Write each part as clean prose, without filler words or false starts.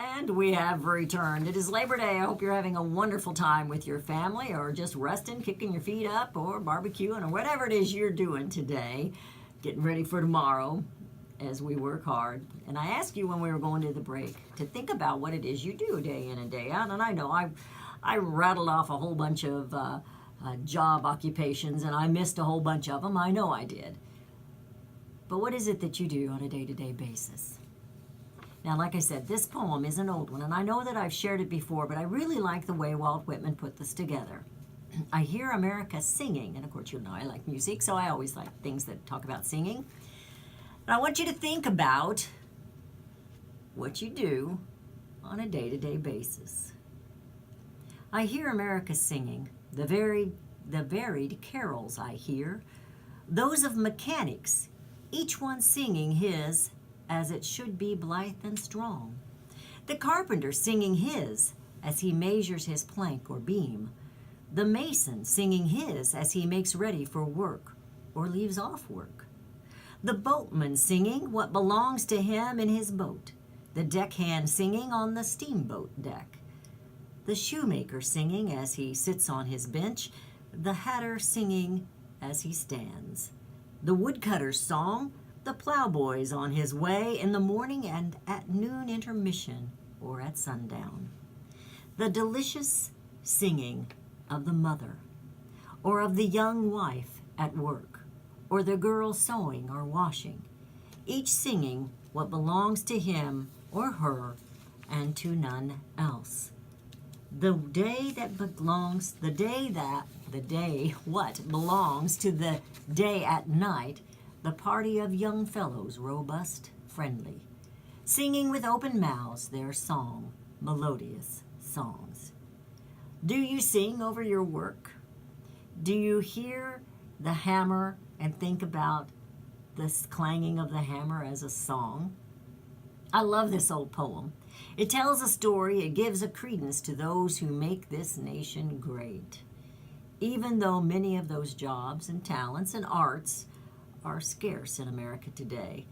And we have returned. It is Labor Day. I hope you're having a wonderful time with your family or just resting, kicking your feet up, or barbecuing, or whatever it is you're doing today. Getting ready for tomorrow as we work hard. And I asked you when we were going to the break to think about what it is you do day in and day out. And I know I rattled off a whole bunch of job occupations, and I missed a whole bunch of them. I know I did. But what is it that you do on a day-to-day basis? Now, like I said, this poem is an old one, and I know that I've shared it before, but I really like the way Walt Whitman put this together. I hear America singing, and of course you know I like music, so I always like things that talk about singing. And I want you to think about what you do on a day-to-day basis. I hear America singing, the varied carols I hear, those of mechanics, each one singing his as it should be blithe and strong. The carpenter singing his as he measures his plank or beam. The mason singing his as he makes ready for work or leaves off work. The boatman singing what belongs to him in his boat. The deckhand singing on the steamboat deck. The shoemaker singing as he sits on his bench. The hatter singing as he stands. The woodcutter's song, the plowboy's on his way in the morning and at noon intermission or at sundown. The delicious singing of the mother or of the young wife at work or the girl sewing or washing, each singing what belongs to him or her and to none else. What belongs to the day at night, the party of young fellows, robust, friendly, singing with open mouths their song, melodious songs. Do you sing over your work? Do you hear the hammer and think about this clanging of the hammer as a song? I love this old poem. It tells a story, it gives a credence to those who make this nation great. Even though many of those jobs and talents and arts are scarce in America today,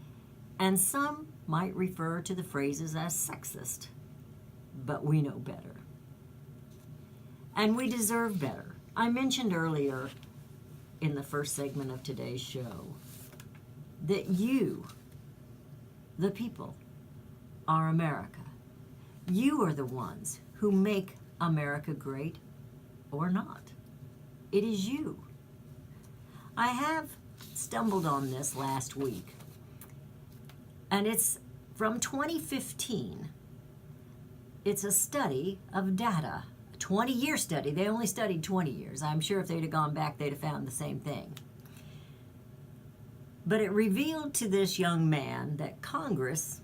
and some might refer to the phrases as sexist, but we know better. And we deserve better. I mentioned earlier in the first segment of today's show that you, the people, are America. You are the ones who make America great or not. It is you. I have stumbled on this last week, and it's from 2015. It's a study of data, a 20-year study. They only studied 20 years. I'm sure if they'd have gone back, they'd have found the same thing. But it revealed to this young man that Congress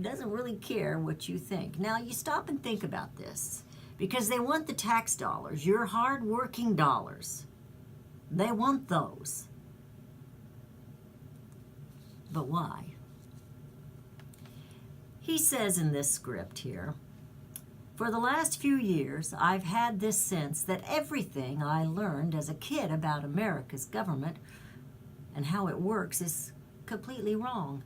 doesn't really care what you think. Now, you stop and think about this, because they want the tax dollars, your hard-working dollars. They want those. But why? He says in this script here, for the last few years, I've had this sense that everything I learned as a kid about America's government and how it works is completely wrong.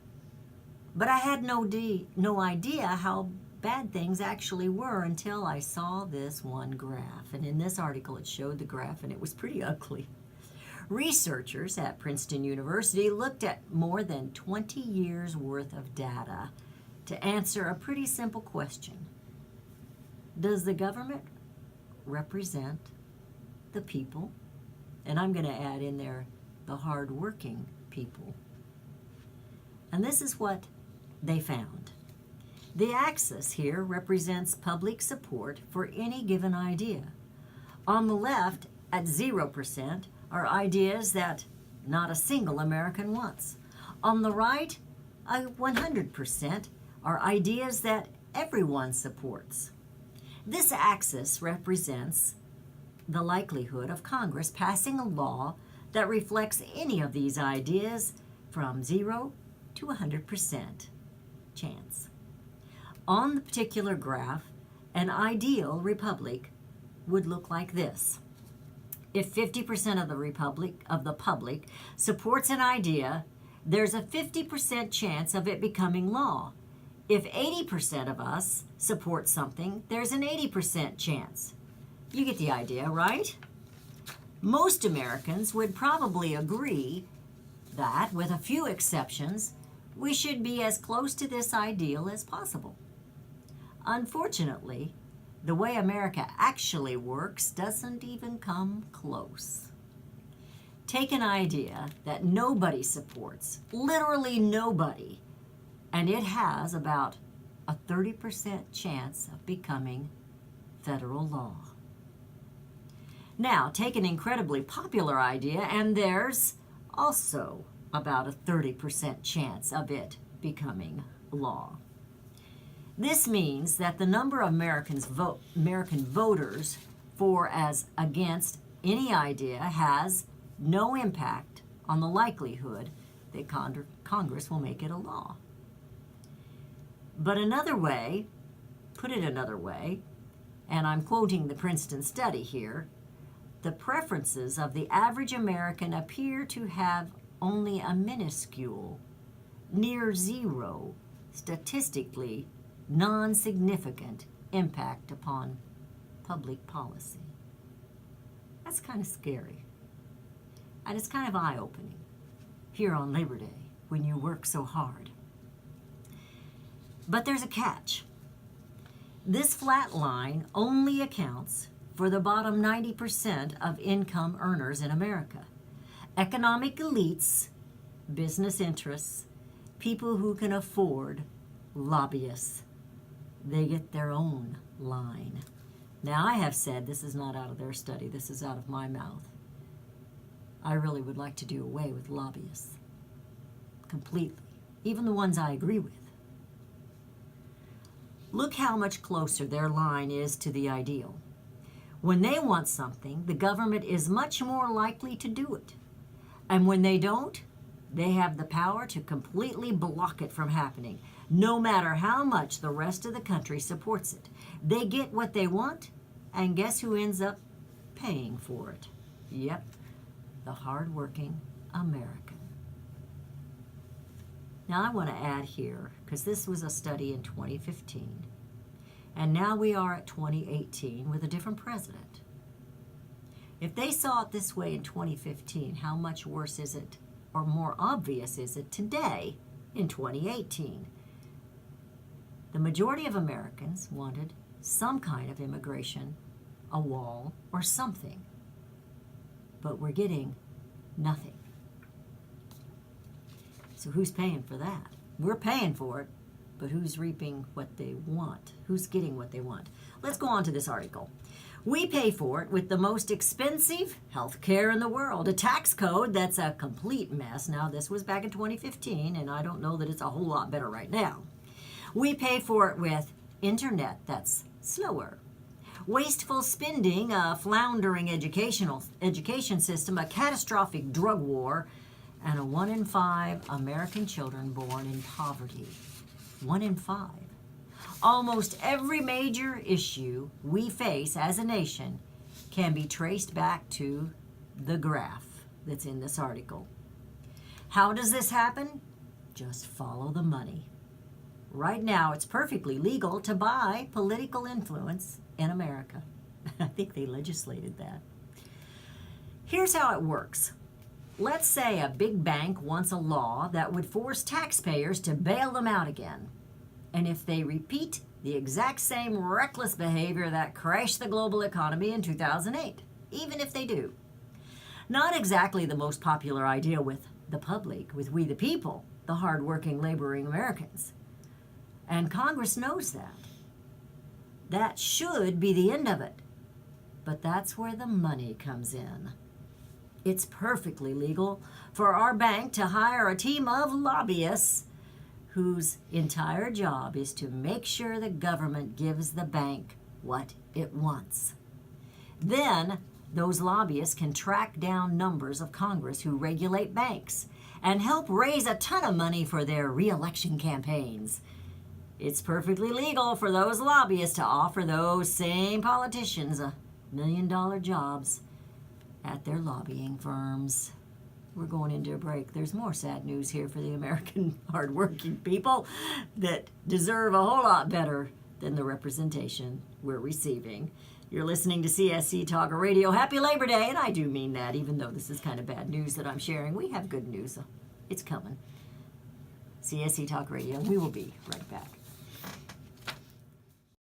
But I had no idea how bad things actually were until I saw this one graph. And in this article, it showed the graph, and it was pretty ugly. Researchers at Princeton University looked at more than 20 years worth of data to answer a pretty simple question. Does the government represent the people? And I'm going to add in there the hard-working people. And this is what they found. The axis here represents public support for any given idea. On the left, at 0%, are ideas that not a single American wants. On the right, 100% are ideas that everyone supports. This axis represents the likelihood of Congress passing a law that reflects any of these ideas from 0 to 100% chance. On the particular graph, an ideal republic would look like this. If 50% of the public supports an idea, there's a 50% chance of it becoming law. If 80% of us support something, there's an 80% chance. You get the idea, right? Most Americans would probably agree that, with a few exceptions, we should be as close to this ideal as possible. Unfortunately, the way America actually works doesn't even come close. Take an idea that nobody supports, literally nobody, and it has about a 30% chance of becoming federal law. Now, take an incredibly popular idea, and there's also about a 30% chance of it becoming law. This means that the number of American voters for as against any idea has no impact on the likelihood that Congress will make it a law. But put it another way, and I'm quoting the Princeton study here, the preferences of the average American appear to have only a minuscule, near zero, statistically non-significant impact upon public policy. That's kind of scary. And it's kind of eye-opening here on Labor Day when you work so hard. But there's a catch. This flat line only accounts for the bottom 90% of income earners in America. Economic elites, business interests, people who can afford lobbyists. They get their own line. Now, I have said this is not out of their study, this is out of my mouth. I really would like to do away with lobbyists completely, even the ones I agree with. Look how much closer their line is to the ideal. When they want something, the government is much more likely to do it. And when they don't, they have the power to completely block it from happening, no matter how much the rest of the country supports it. They get what they want, and guess who ends up paying for it? Yep, the hardworking American. Now I want to add here, because this was a study in 2015, and now we are at 2018 with a different president. If they saw it this way in 2015, how much worse is it, or more obvious is it today in 2018? The majority of Americans wanted some kind of immigration, a wall, or something. But we're getting nothing. So who's paying for that? We're paying for it, but who's reaping what they want? Who's getting what they want? Let's go on to this article. We pay for it with the most expensive health care in the world, a tax code that's a complete mess. Now, this was back in 2015, and I don't know that it's a whole lot better right now. We pay for it with internet that's slower, wasteful spending, a floundering education system, a catastrophic drug war, and a 1 in 5 American children born in poverty. 1 in 5. Almost every major issue we face as a nation can be traced back to the graph that's in this article. How does this happen? Just follow the money. Right now, it's perfectly legal to buy political influence in America. I think they legislated that. Here's how it works. Let's say a big bank wants a law that would force taxpayers to bail them out again. And if they repeat the exact same reckless behavior that crashed the global economy in 2008, even if they do. Not exactly the most popular idea with the public, with we the people, the hardworking, laboring Americans. And Congress knows that. That should be the end of it. But that's where the money comes in. It's perfectly legal for our bank to hire a team of lobbyists whose entire job is to make sure the government gives the bank what it wants. Then, those lobbyists can track down numbers of Congress who regulate banks and help raise a ton of money for their re-election campaigns. It's perfectly legal for those lobbyists to offer those same politicians $1 million jobs at their lobbying firms. we're going into a break. There's more sad news here for the American hardworking people that deserve a whole lot better than the representation we're receiving. You're listening to CSC Talk Radio. Happy Labor Day, and I do mean that, even though this is kind of bad news that I'm sharing. We have good news. It's coming. CSC Talk Radio. We will be right back.